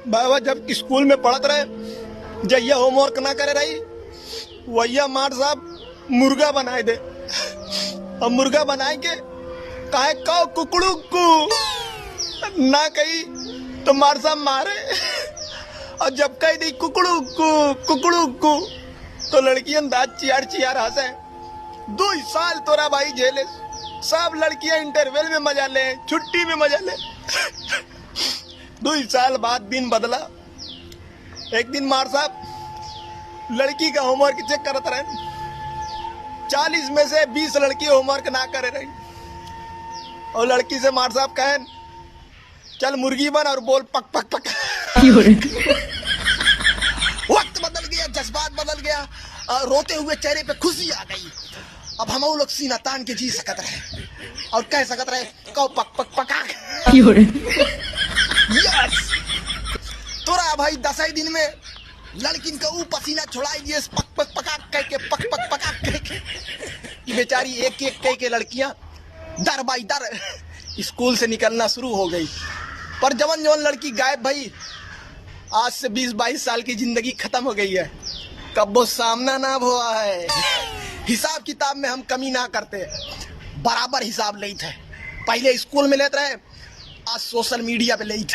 बाबा जब स्कूल में पढ़त रहे, जैया होमवर्क ना करे रही, वैया मार साहब मुर्गा बनाए दे। और मुर्गा बनाए के काहे कहो कुकड़ू कु ना कही तो मार साहब मारे। और जब कह दी कुकड़ू कु तो लड़कियां दांत चियार चियार हंसे। 2 साल तोरा भाई झेले, सब लड़कियां इंटरवल में मजा ले, छुट्टी में मजा ले। 2 साल बाद दिन बदला। एक दिन मार साहब लड़की का होमवर्क चेक करत रहे, 40 में से 20 लड़की होमवर्क ना करे रही। और लड़की से मार साहब कहे चल मुर्गी बन और बोल पक पक पक। वक्त बदल गया, जज्बात बदल गया, रोते हुए चेहरे पे खुशी आ गई। अब हम लोग सीना तान के जी सकत रहे और कह सकत रहे कहो पक पक पका। यस तोरा भाई 10 दिन में लड़किन का ऊ पसीना छुड़ाई दिए, पक पक पका कह के, पक पक पका कह के। बेचारी एक एक कह के लड़कियां दर बाई दर स्कूल से निकलना शुरू हो गई। पर जवन जवन लड़की गायब भाई, आज से 20-22 साल की जिंदगी खत्म हो गई है। कब वो सामना ना हुआ है। हिसाब किताब में हम कमी ना करते, बराबर हिसाब लेते हैं। पहले स्कूल में लेते रहे, आज सोशल मीडिया पे लेते।